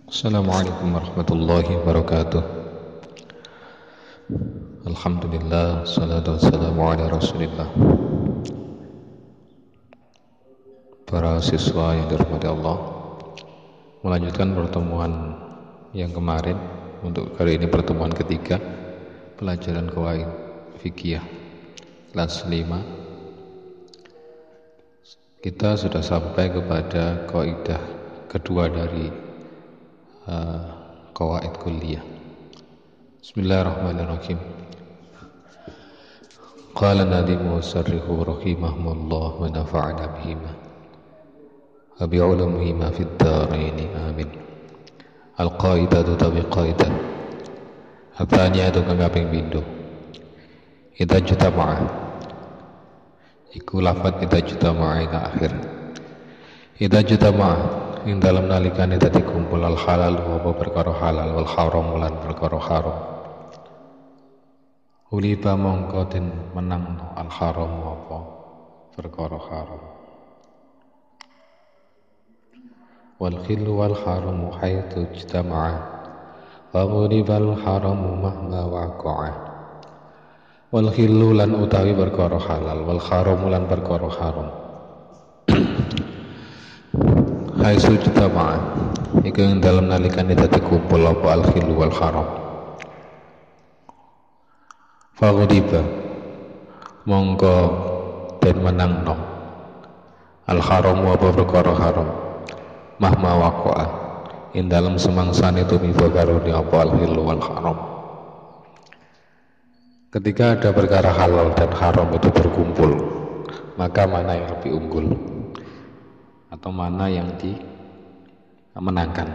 Assalamualaikum warahmatullahi wabarakatuh. Alhamdulillah, salatu wassalamu ala rasulillah. Para siswa yang dirahmati Allah, melanjutkan pertemuan yang kemarin. Untuk kali ini pertemuan ketiga, pelajaran qawaid fikih kelas 5. Kita sudah sampai kepada kaidah kedua dari qawaid kulliyah. Bismillahirrahmanirrahim. Qala nadimu sarrihu rahimahumullah wa nafa'ana bihima wa bi'ulumihima fid dharaini amin. Al-qaidatu tabi qaidah Athaniyatu kang kaping pindho. Idza jutama'a iku lafadz idza jutama'a ila akhir. Idza jutama'a ing dalam nalikane dadi kumpul al halal wa perkara halal wal haram lan perkara haram. Uliba mongko den menangno al haram apa perkara haram. Wal khillu wal haramu haitsu ijtama'a wa ulibal haramu mahma waqa'a. Wal khillu lan utawi perkara halal wal haramu lan perkara haram. Haitsu ijtama'a iku ing dalem nalikane dadi kumpul apa al khillu wal haram. Faghdiba mongko den menangno al haram apa perkara haram mahma waqa'a ing dalem semangsane tumiba karone apa al khillu wal haram. Ketika ada perkara halal dan haram itu berkumpul, maka mana yang lebih unggul atau mana yang dimenangkan?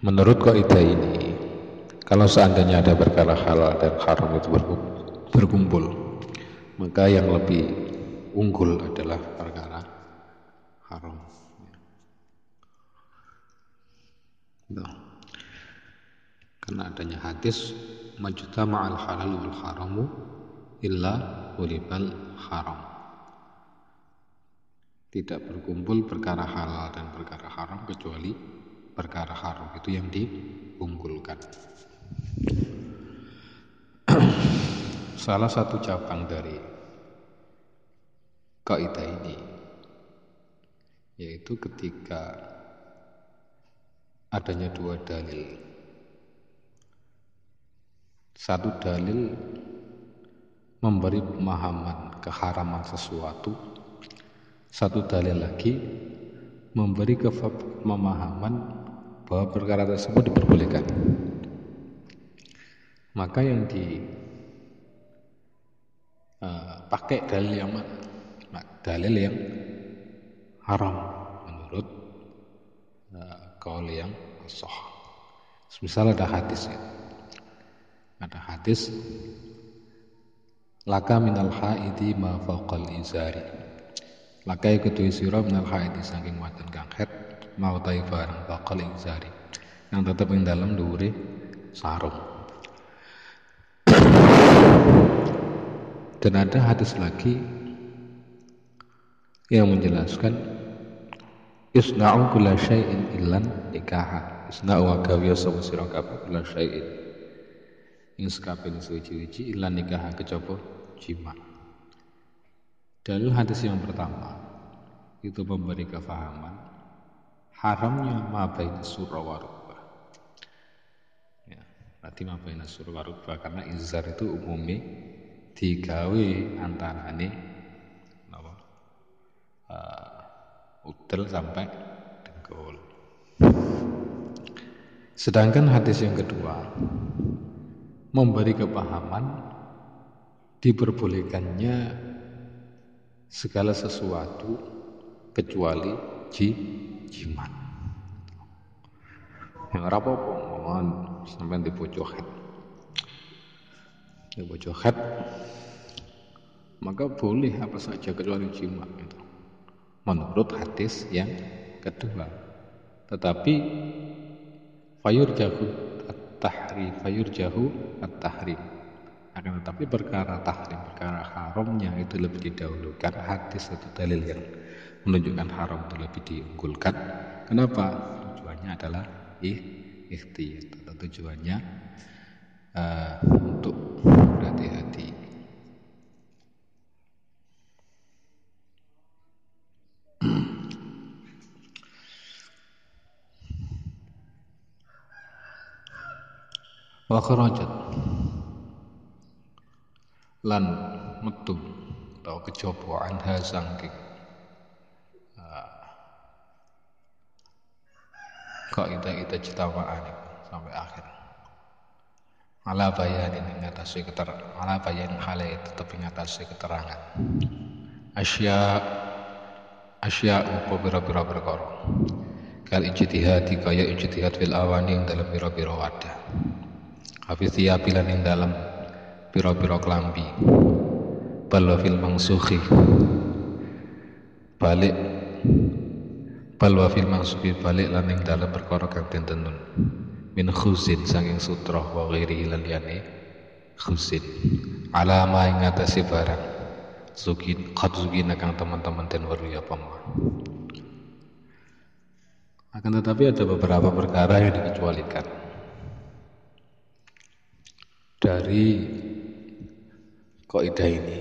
Menurut kaidah ini, kalau seandainya ada perkara halal dan haram itu berkumpul, maka yang lebih unggul adalah perkara haram. Karena adanya hadis majtama'al halal wal haramu illa ulibal haram. Tidak berkumpul perkara halal dan perkara haram kecuali perkara haram itu yang diunggulkan. Salah satu cabang dari kaidah ini yaitu ketika adanya dua dalil. Satu dalil memberi pemahaman keharaman sesuatu, satu dalil lagi memberi pemahaman bahwa perkara tersebut diperbolehkan. Maka yang dipakai dalil yang mana? Dalil yang haram menurut qaul yang shah. Misal ada hadis ya. Ada hadis laka minal haidi ma faqal izari. Laka kedue sira minal haidi saking wadon kang haid mau ta barang faqal izari. Yang tetep ing dalem dhuwure sarung. Dan ada hadis lagi yang menjelaskan isna'u kulla syai'in illan nikaha. Isna'u wa gawiya sapa sira kabeh kulla syai'in ing sakabehing suci-suci illan nikaha kejaba jima. Dalil hadis yang pertama itu memberi kefahaman haramnya ma baina surra wa rukbah. Ya, berarti ma baina surra wa rukbah karena izar itu umumnya digawe antarane napa? Udel sampai dengkul. Sedangkan hadis yang kedua memberi kepahaman diperbolehkannya segala sesuatu kecuali jimat. Yang rapopo mohon sampai di pojok head, maka boleh apa saja kecuali jimat itu. Menurut hadis yang kedua, tetapi fayurjahu at-tahrim. Akan tetapi perkara tahrim, perkara haramnya itu lebih didahulukan hadis atau dalil yang menunjukkan haram itu lebih diunggulkan. Kenapa? Tujuannya adalah ikhtiyat, atau tujuannya untuk berhati-hati. Wa kharajat lan metu atau kejaba anha sangking kaidah jitawaan sampai akhir. Ala bayanin ing atase ala bayan hale tetep ing atase keterangan. Asya upo bira-bira perkara. Kal ijtihad kaya ijtihad fil awani ing dalam bira-bira wadah. Hafiz tiapilan ing dalam bira-bira klambi. Bal fil mangsukhi. Balik balwa fil mangsukhi balik lan ing dalam perkara kang den tenun. Min khuzin sanging sutra wa ghairi lan liyane khuzin. Alama ing atase barang zukin kang teman-teman den weruh apa mah. Akan tetapi ada beberapa perkara yang dikecualikan dari kaidah ini.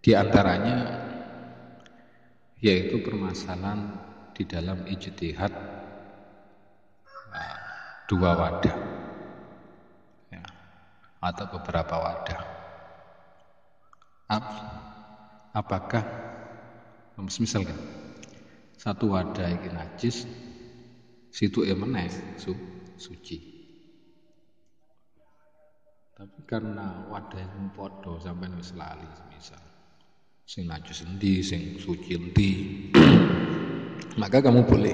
Di antaranya yaitu permasalahan di dalam ijtihad dua wadah ya, atau beberapa wadah. Apakah misalkan satu wadah iki najis, situ meneh suci. Tapi karena wadah yang padha sampean wis lali misal sing najis endi, sing suci endi, maka kamu boleh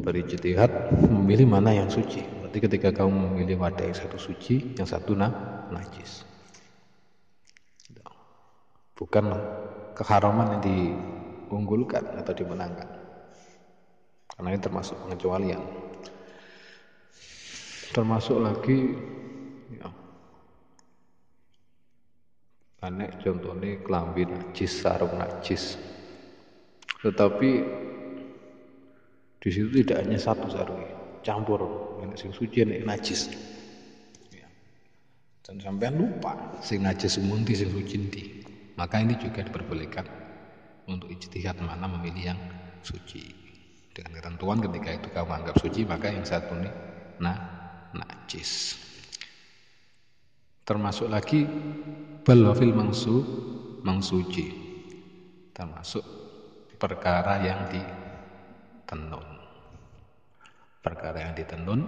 berijtihad memilih mana yang suci. Berarti ketika kamu memilih wadah yang satu suci, yang satu najis. Bukan keharaman yang diunggulkan atau dimenangkan, karena ini termasuk pengecualian. Termasuk lagi ya, aneh contohnya kelambi najis, sarung najis, tetapi di situ tidak hanya satu sarung, campur yang sing suci yang najis ya. Dan sampean lupa sing najis munti sing suci ndi, maka ini juga diperbolehkan untuk ijtihad mana memilih yang suci. Dengan ketentuan ketika itu kamu anggap suci, maka yang satu ini najis. Termasuk lagi balwafil mangsuji, termasuk perkara yang ditenun. Perkara yang ditenun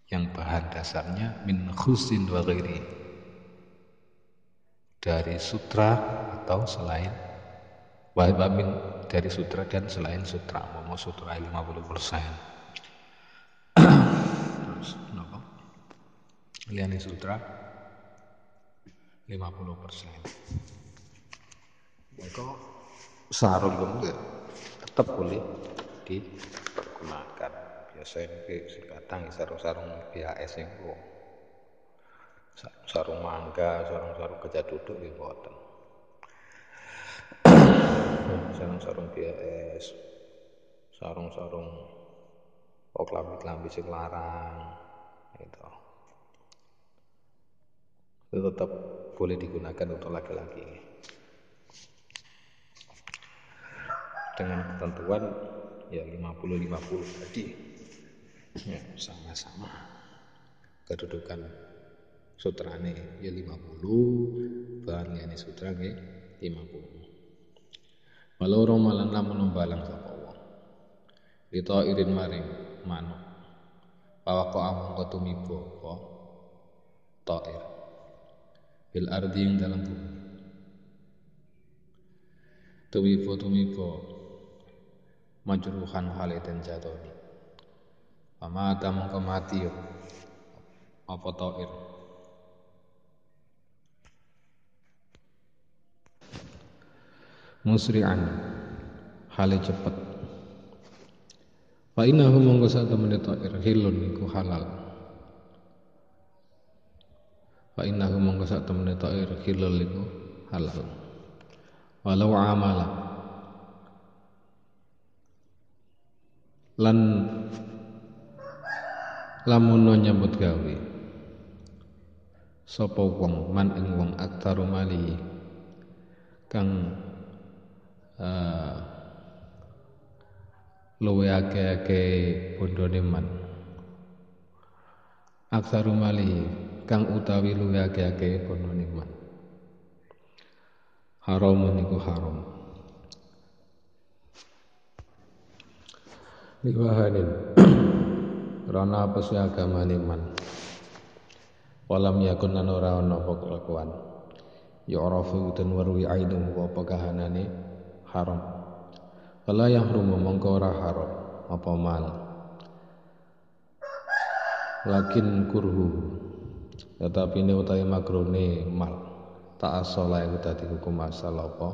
yang bahan dasarnya min khusin wa ghairi, dari sutra atau selain min dari sutra dan selain sutra. Mau sutra 50%. Terus kenapa? Liane sutra 50%. Maka sarung kamu tetap boleh dipergunakan. Biasanya sing kadang sarung-sarung BHS yang sarung mangga, sarung gajah duduk di boten. Sarung BHS, sarung klambi sing larang itu tetap boleh digunakan untuk laki-laki dengan ketentuan ya 50-50 tadi ya, sama-sama kedudukan sutrane ya 50, bahan yani sutra nggih 50. Walau romalan lamun balang sapa wong ito irin maring manuk pawako amung tumibo apa ta'ir bil ardi yang dalam bumi tumibo majruhan haliten jatoni pama tamung kemati apa ta'ir musri'an hale cepet fa innahu monggo sak temene ta'ir hilun iku halal. Fa innahu monggo sak temene ta'ir hilul iku halal. Walau amala lan lamun nyambut gawe sapa wong man ing wong aktaru mali kang luwe akeh bondone man, aktaru mali kang utawi luwe akeh bondone man, haramun iku haram. Liwahanin rana apa sih agamane man, walam yakun lan ora ana apa kelakuan ya'rafu dan warwi aidum apa kahanane haram, wala yahrumu mongko ora haram apa mal, lakin kurhu tetapi ini utawi makrone mal tak asola iku dadi hukum asal apa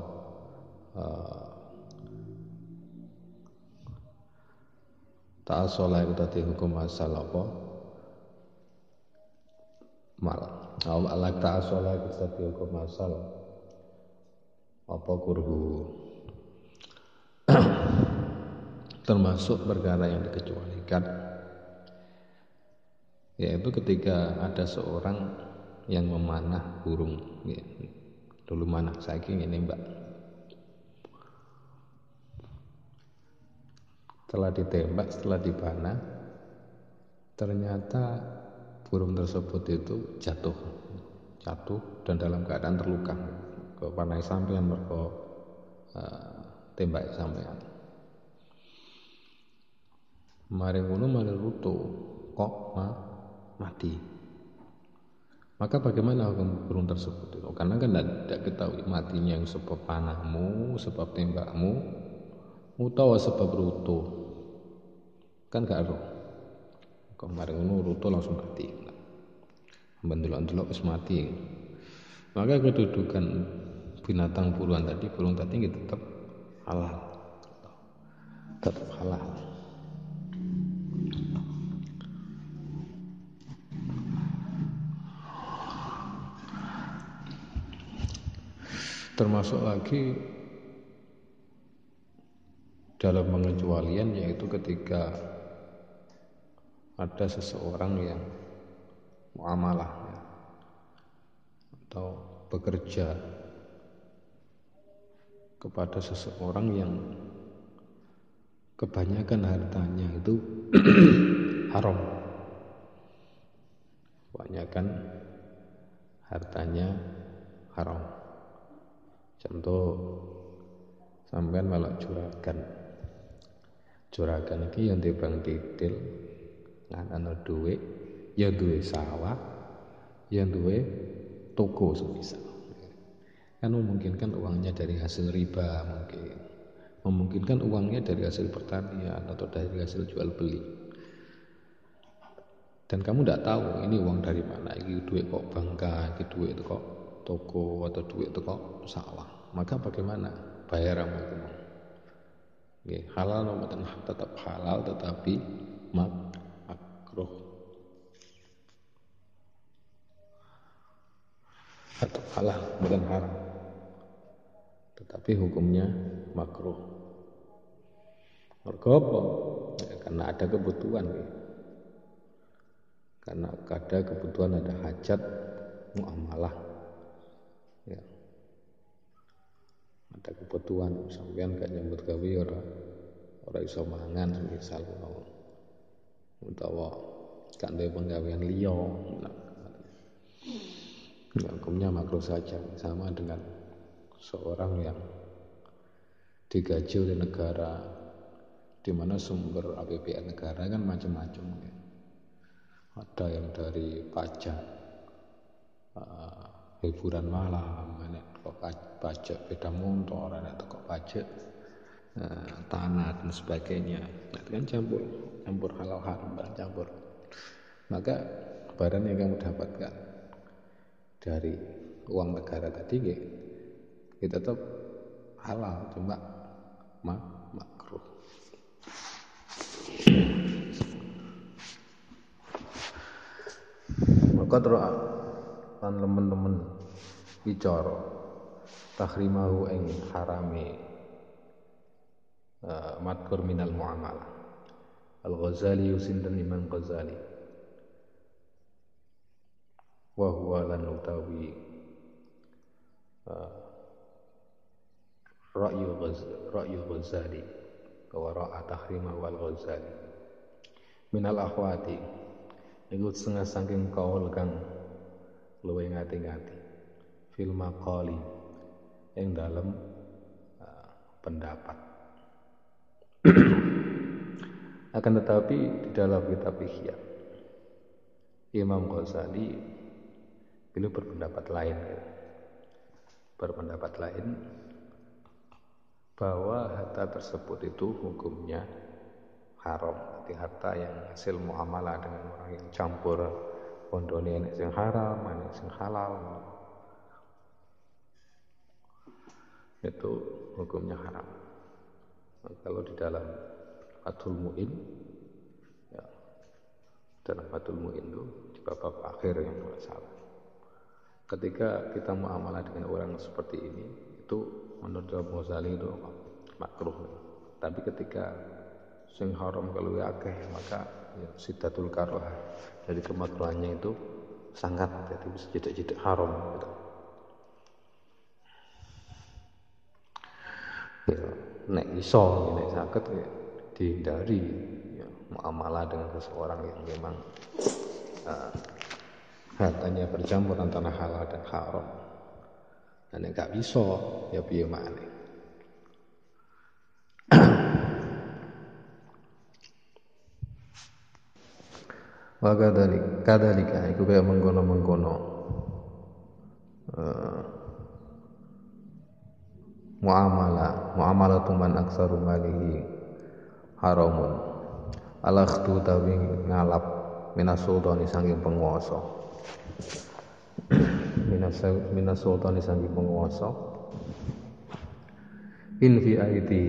tak asola iku dadi hukum asal apa mal, awalak tak asola iku dadi hukum asal apa kurhu termasuk perkara yang dikecualikan, yaitu ketika ada seorang yang memanah burung ya. Dulu manah, saiki ngene mbak, setelah ditembak, setelah dipanah, ternyata burung tersebut itu jatuh dan dalam keadaan terluka. Kok panah sampean mergo tembak sampean. Mari ngono malah ruto kok mati. Maka bagaimana hukum burung tersebut itu? Karena kan tidak ketahui matinya yang sebab panahmu, sebab tembakmu, utawa sebab ruto. Kan gak ada. Kemarin ngono ruto langsung mati. Bendelok-delok wis mati. Maka kedudukan binatang buruan tadi, burung tadi tetap halal. Tetap halal. Termasuk lagi dalam pengecualian, yaitu ketika ada seseorang yang muamalah ya, atau bekerja kepada seseorang yang kebanyakan hartanya itu haram, kebanyakan hartanya haram. Contoh sampean malah juragan iki yang dibang titil ana duwe, ya duwe sawah, ya duwe toko semisal. Kan memungkinkan uangnya dari hasil riba, memungkinkan uangnya dari hasil pertanian atau dari hasil jual beli. Dan kamu tidak tahu ini uang dari mana, ini duit kok bangka, ini duit kok toko, atau duit kok sawah. Maka bagaimana? Bayar sama itu. Halal tetap halal, tetapi makruh. Tetap halal, bukan haram, tetapi hukumnya makruh. Mergo apa? Ya, karena ada kebutuhan. Karena ada kebutuhan, ada hajat muamalah. Ya. Ada kebutuhan, sampean gak nyambut gawe ora iso mangan misal utawa gak duwe penggawean liya. Hukumnya makruh saja, sama dengan seorang yang digaji oleh negara, di mana sumber APBN negara kan macam-macam ya. Ada yang dari pajak hiburan malam, ada pajak sepeda motor, ada pajak tanah dan sebagainya. Nah, itu kan campur halal haram, campur. Maka barang yang kamu dapatkan dari uang negara tadi kita tetap halal, cuma makruh. Maka terus teman-teman bicara tahrimahu ing harame madkur minal muamalah. Al-Ghazali sinten Imam Ghazali wa huwa lan utawi ra'yu Ghazali wa ra'a tahrimahu al-Ghazali minal akhwati iku setengah saking kaul kang luwih ngati-ngati fil maqali ing dalem pendapat. Akan tetapi di dalam kitab Ihya Imam Ghazali beliau berpendapat lain bahwa harta tersebut itu hukumnya haram. Jadi harta yang hasil muamalah dengan orang yang campur pondone enek sing haram, enek sing halal, itu hukumnya haram. Nah, kalau di dalam Fathul Mu'in, ya, dalam Fathul Mu'in itu di bab akhir yang tidak salah. Ketika kita muamalah dengan orang seperti ini, itu menurut Ghazali itu makruh. Tapi ketika sing haram kalau akeh, maka ya, siddatul karohah, jadi kemakruhannya itu sangat, jadi bisa jadi haram gitu. Ya, nek iso nek saged ya, dihindari ya, muamalah dengan seseorang yang memang hartanya bercampur antara halal dan haram. Dan nek gak bisa ya piye maneh. Wa kadzalika iku kaya mengkono-mengkono muamalah man aksaru malihi haramun alakhtu tawi ngalap minas sultani saking penguasa minas sultani saking penguasa in fi aidi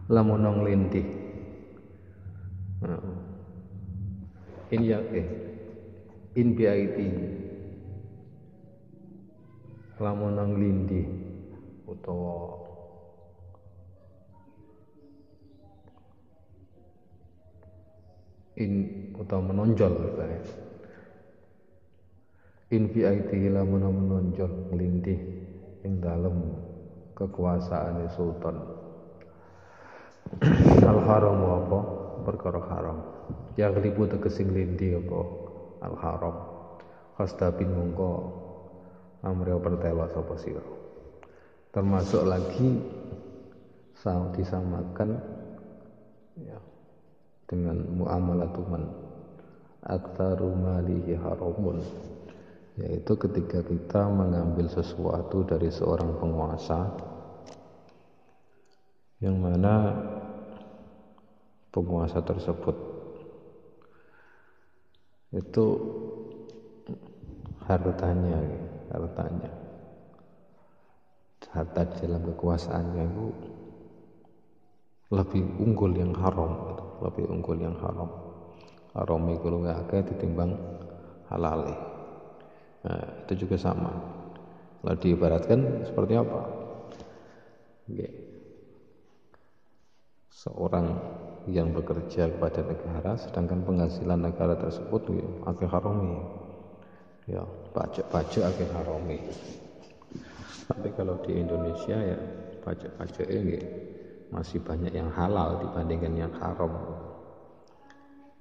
lamun lintih in bi aidi lamun lintih utawa menonjol ya. In fi aidi lamun menonjol nglindih ing dalem kekuasaan sultan al haram apa perkara haram ya glibu tegese nglindih apa al haram khastabin mongko amre pertelo sapa sira. Termasuk lagi disamakan ya, dengan muamalatuman aktsaru malihi haramun, yaitu ketika kita mengambil sesuatu dari seorang penguasa yang mana penguasa tersebut itu hartanya harta di dalam kekuasaannya itu lebih unggul yang haram, haram itu lebih akeh ditimbang halal. Nah, itu juga sama. Kalau diibaratkan seperti apa? Seorang yang bekerja kepada negara, sedangkan penghasilan negara tersebut akeh harami, ya pajak akeh harami. Tapi kalau di Indonesia ya pajak-pajaknya masih banyak yang halal dibandingkan yang haram.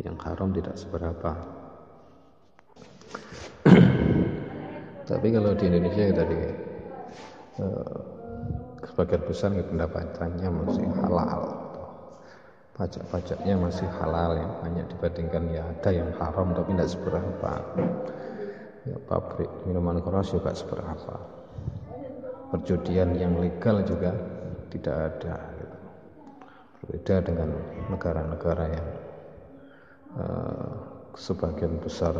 Yang haram tidak seberapa. Tapi kalau di Indonesia ya tadi sebagian besar pendapatannya masih halal. Pajak-pajaknya masih halal, yang banyak dibandingkan ya ada yang haram tapi tidak seberapa. Ya, pabrik minuman keras juga seberapa. Perjudian yang legal juga tidak ada gitu. Berbeda dengan negara-negara yang sebagian besar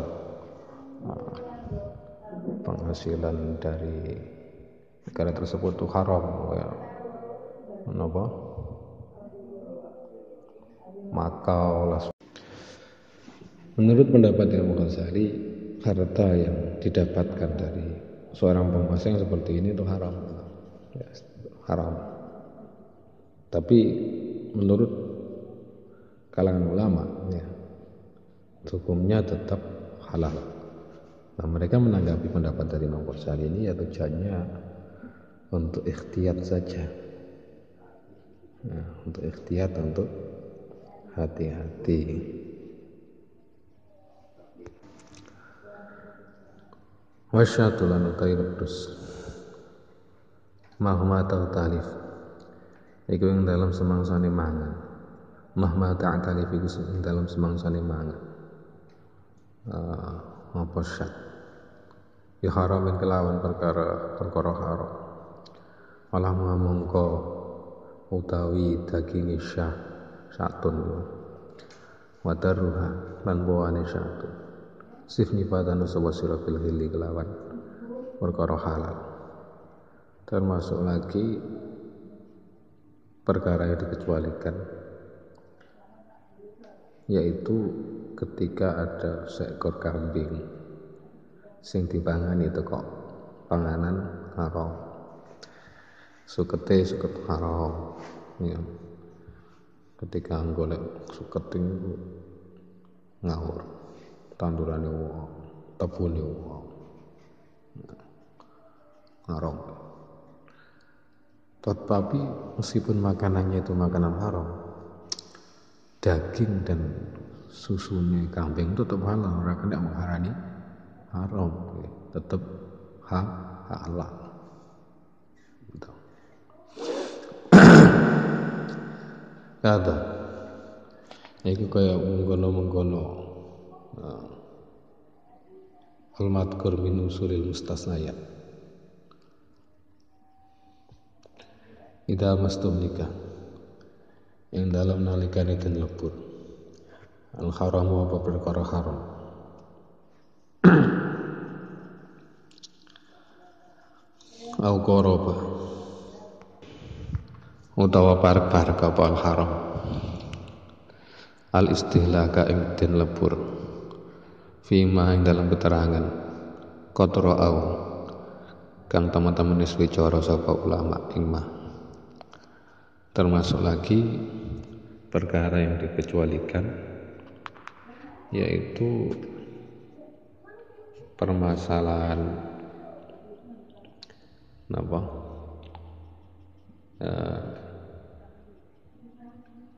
penghasilan dari negara tersebut itu haram ya. Makau lah. Menurut pendapat Imam Ghazali, harta yang didapatkan dari seorang penguasa yang seperti ini itu haram, ya, haram. Tapi menurut kalangan ulama, ya, hukumnya tetap halal. Nah, mereka menanggapi pendapat dari Imam Ghazali ini ya tujuannya untuk ikhtiyat saja, nah, untuk ikhtiyat, untuk hati-hati. Wasyatulan utai wedhus mahma ta'talif iku ing dalam semangsane mangan, mahma ta'talif iku ing dalam semangsane mangan apa syat ya haramin kelawan perkara haram, malah mongko utawi daging syatun wadaruha lan bawane syatun sifnifatan usawa sira bil hili kelawan perkara halal. Termasuk lagi perkara yang dikecualikan, yaitu ketika ada seekor kambing sing dipangan itu kok panganan haram, suket haram, ya. Ketika golek suket itu ngawur, tandurane wong, tebune wong, haram. Tetapi meskipun makanannya itu makanan haram, daging dan susunya kambing itu tetap halal, ora kena mengharani haram, tetap halal. Gitu. Kata, itu kayak menggono al-madkur min usulil mustasnayat. Ida mastuhnika yang dalam nalikane den lebur al haramu apa perkara haram au qoroba utawa parek-parek apa al haram al istihlaka ing den lebur fima ing dalam keterangan qatra au kang teman-teman wis wicara sapa ulama ing mah. Termasuk lagi perkara yang dikecualikan, yaitu permasalahan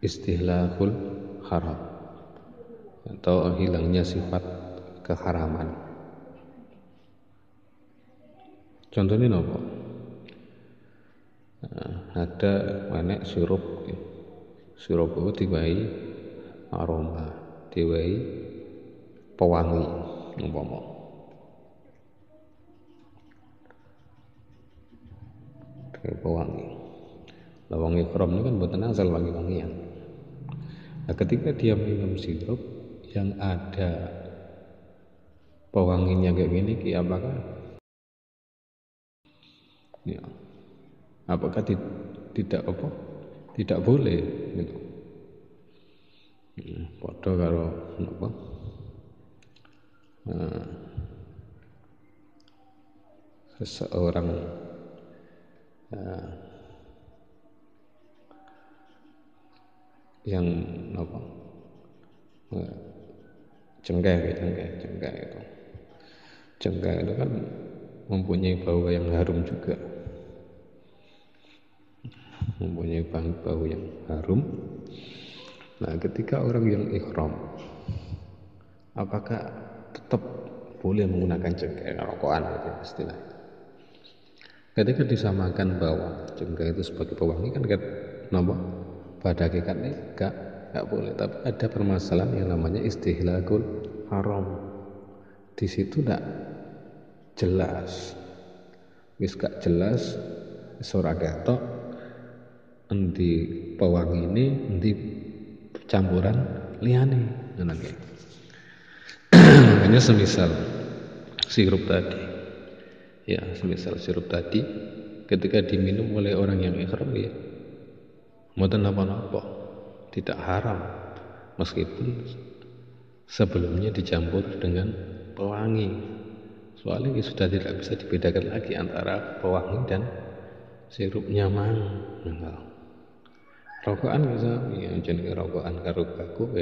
istihlahul haram atau hilangnya sifat keharaman. Contohnya apa? Ada menek sirup itu diwai aroma, diwai pewangi, umpama pewangi. Wangi krom ini kan buatan asal wangi-wangian. Nah, ketika dia minum sirup yang ada pewanginya kayak gini, apakah ya, apakah tidak boleh gitu. Padha karo napa seseorang yang cengkeh itu kan mempunyai bau yang harum juga, mempunyai bau yang harum. Nah, ketika orang yang ihram, apakah tetap boleh menggunakan cengkeh rokokan gitu istilah? Ketika disamakan bahwa cengkeh itu sebagai pewangi kan pada hakikatnya enggak boleh. Tapi ada permasalahan yang namanya istihlakul haram. Di situ enggak jelas. Wis gak jelas ora ketok endi pewangi ini, endi campuran liyane, ngono ki. Makanya semisal sirup tadi ketika diminum oleh orang yang ihram, ya mboten napa-napa, tidak haram meskipun sebelumnya dicampur dengan pewangi Soalnya ini sudah tidak bisa dibedakan lagi antara pewangi dan sirupnya mang. Rokokan bisa ya jenenge rokokan karo baku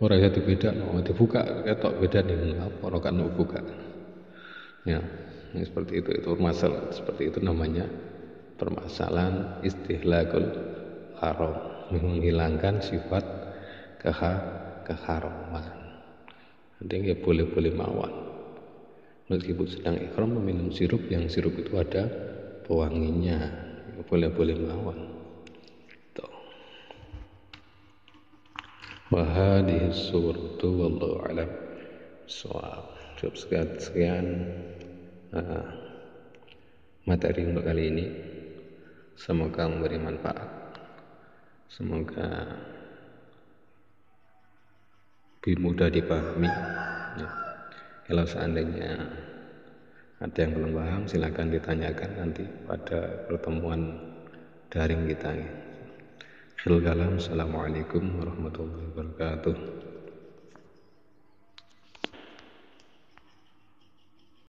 ora iso dibedakno, dibuka ketok bedane apa rokokan buka. Ya, seperti itu masalah seperti itu namanya permasalahan istihlakul haram, menghilangkan sifat keharaman. Ada yang boleh-boleh mawon. Meskipun sedang ikhram meminum sirup yang sirup itu ada pewanginya, boleh-boleh mawon. Wa hadhihi suratu wallahu alam. Cukup sekian materi untuk kali ini. Semoga memberi manfaat. Semoga mudah dipahami. Ya. Kalau seandainya ada yang belum paham, silakan ditanyakan nanti pada pertemuan daring kita. Akhirul kalam, assalamualaikum warahmatullahi wabarakatuh.